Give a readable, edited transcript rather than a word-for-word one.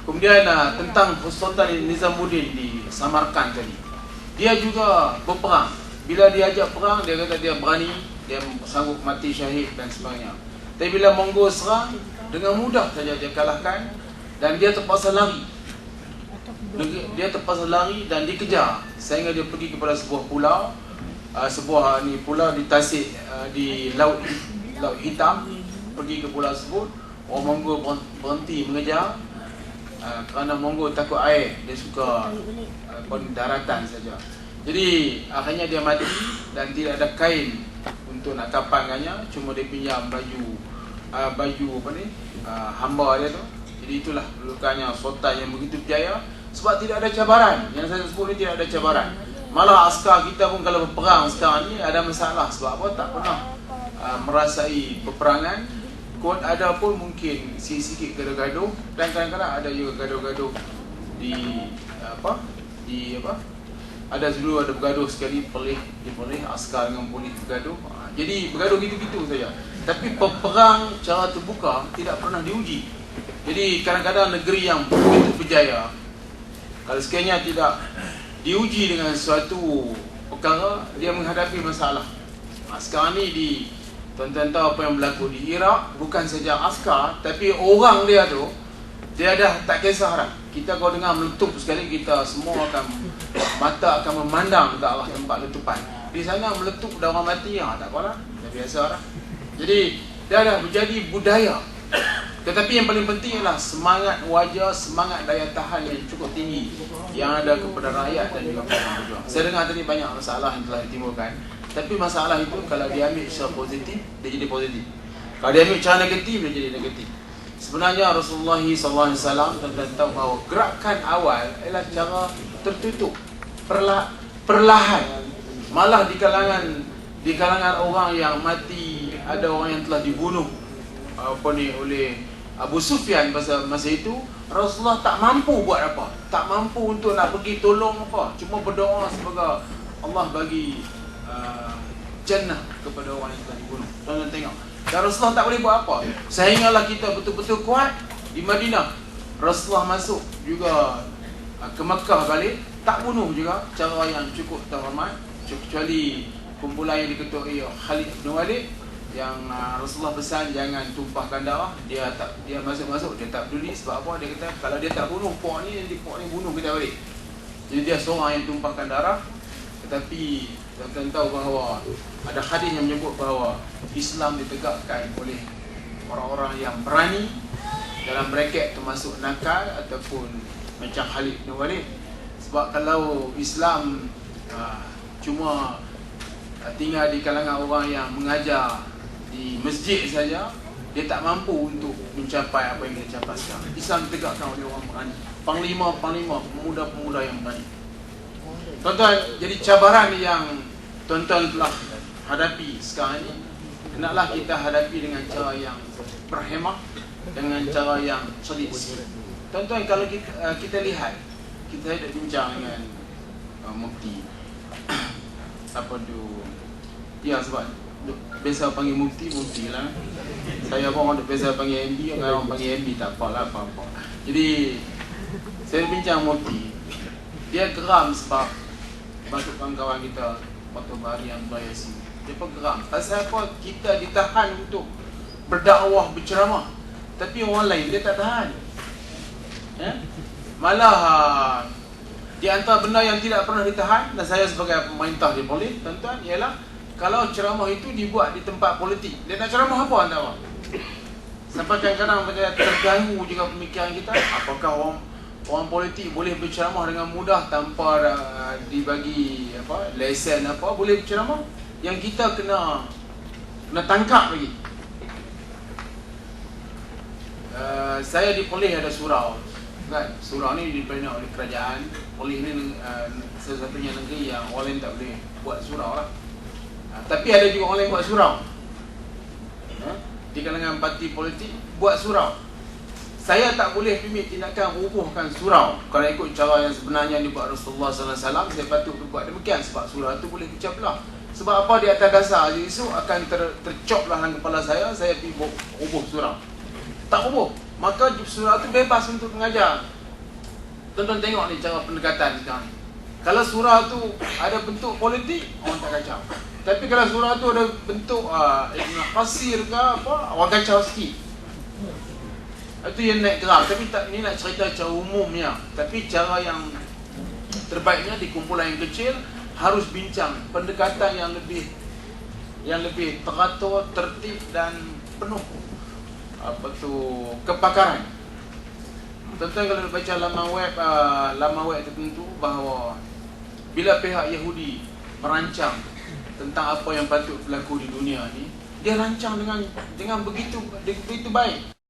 Kemudian tentang Sultan Nizamuddin di Samarkand tadi, dia juga berperang. Bila diajak perang, dia kata dia berani, dia sanggup mati syahid dan sebagainya. Tapi bila Mongol serang, dengan mudah saja dia kalahkan dan dia terpaksa lari. Dia terpaksa lari dan dikejar sehingga dia pergi kepada sebuah pulau, sebuah pulau di tasik di laut hitam. Pergi ke pulau tersebut, orang Mongol berhenti mengejar kerana Mongol takut air, dia suka daratan saja. Jadi akhirnya dia mati dan tidak ada kain untuk nak kapankannya, cuma dia pinjam baju hamba dia tu. Jadi itulah lukannya sultan yang begitu berjaya sebab tidak ada cabaran. Yang saya sebut ni tidak ada cabaran. Malah askar kita pun kalau berperang sekarang ni ada masalah sebab apa? Tak pernah merasai peperangan. Ada pun mungkin sikit-sikit gaduh-gaduh dan kadang-kadang ada juga gaduh-gaduh ada dulu ada bergaduh sekali polis askar dengan polis bergaduh. Jadi bergaduh gitu-gitu saja. Tapi peperang cara terbuka tidak pernah diuji. Jadi kadang-kadang negeri yang begitu berjaya, kalau sekiranya tidak diuji dengan suatu perkara, dia menghadapi masalah. Sekarang ni tuan-tuan tahu apa yang berlaku di Iraq, bukan saja askar, tapi orang dia tu, dia dah tak kisah dah. Kita kalau dengar meletup sekali, kita semua mata akan memandang ke arah tempat letupan. Di sana meletup dah orang mati, tak apalah, dah biasa dah. Jadi dia dah menjadi budaya. Tetapi yang paling penting ialah semangat wajah, semangat daya tahan yang cukup tinggi yang ada kepada rakyat dan juga para pejuang. Saya dengar tadi banyak masalah yang telah ditimbulkan, tapi masalah itu kalau diambil secara positif, dia jadi positif. Kalau diambil secara negatif, dia jadi negatif. Sebenarnya Rasulullah SAW tuan-tuan tahu bahawa gerakan awal ialah cara tertutup, perlahan. Malah di kalangan orang yang mati, ada orang yang telah dibunuh oleh Abu Sufyan pada masa itu. Rasulullah tak mampu buat apa, tak mampu untuk nak pergi tolong apa, cuma berdoa sebagai Allah bagi jannah kepada orang yang telah dibunuh. Tuan-tuan tengok, dan Rasulullah tak boleh buat apa, sehinggalah kita betul-betul kuat di Madinah. Rasulullah masuk juga ke Mekah balik, tak bunuh juga, cara yang cukup terhormat, kecuali kumpulan yang diketuai Khalid bin Walid yang Rasulullah pesan jangan tumpahkan darah. Dia masuk-masuk, dia tak peduli. Sebab apa? Dia kata kalau dia tak bunuh puak ni, nanti puak ni bunuh kita balik. Jadi dia seorang yang tumpahkan darah. Tetapi tuan-tuan tahu bahawa ada hadis yang menyebut bahawa Islam ditegakkan oleh orang-orang yang berani, dalam braket termasuk nakal ataupun macam Khalid bin Walid. Sebab kalau Islam cuma tinggal di kalangan orang yang mengajar di masjid saja, dia tak mampu untuk mencapai apa yang dia capai sekarang. Islam ditegakkan oleh orang berani, panglima-panglima, pemuda-pemuda yang berani. Tuan-tuan, jadi cabaran yang tuan-tuan telah hadapi sekarang ini, hendaklah kita hadapi dengan cara yang berhemah, dengan cara yang solid. Tuan-tuan, kalau kita lihat, kita ada bincang dengan Mufti sebab biasa panggil Mufti lah. Saya pun orang biasa panggil MB, orang panggil MB tak apalah apa-apa. Jadi saya bincang Mufti, dia geram sebab masuk kawan-kawan kita Dr. Bahari yang Yasin. Dia pun geram pasal apa? Kita ditahan untuk berdakwah, berceramah, tapi orang lain dia tak tahan. Malah di antara benda yang tidak pernah ditahan, dan saya sebagai pemerintah di polis, tuan-tuan, ialah kalau ceramah itu dibuat di tempat politik. Dia nak ceramah apa anda awak? Sampai kadang-kadang terganggu juga pemikiran kita. Apakah orang politik boleh berceramah dengan mudah tanpa dibagi lesen boleh berceramah? Yang kita kena tangkap lagi. Saya di polis ada surau. Kan? Surau ni dibina oleh kerajaan. Polis ni satu-satunya negeri yang orang lain tak boleh buat surau lah. Tapi ada juga orang yang buat surau. Di kalangan parti politik buat surau. Saya tak boleh permit tindakan rubuhkan surau. Kalau ikut cara yang sebenarnya dibuat Rasulullah SAW, saya patut buat demikian. Sebab surau itu boleh pecah belah. Sebab apa? Di atas dasar esok akan tercop dalam kepala saya pergi rubuh surau. Tak rubuh. maka surau itu bebas untuk mengajar. Tonton tengok ni cara pendekatan sekarang. Kalau surau tu ada bentuk politik, orang tak kacau. Tapi kalau surau tu ada bentuk kasir ke apa, orang kacau sikit. Itu yang naik gerak. Tapi tak, ini nak cerita cara umumnya. Tapi cara yang terbaiknya di kumpulan yang kecil harus bincang pendekatan yang lebih teratur, tertib dan penuh kepakaran. Tentang kalau baca laman web tertentu bahawa bila pihak Yahudi merancang tentang apa yang patut berlaku di dunia ni, dia rancang dengan begitu baik.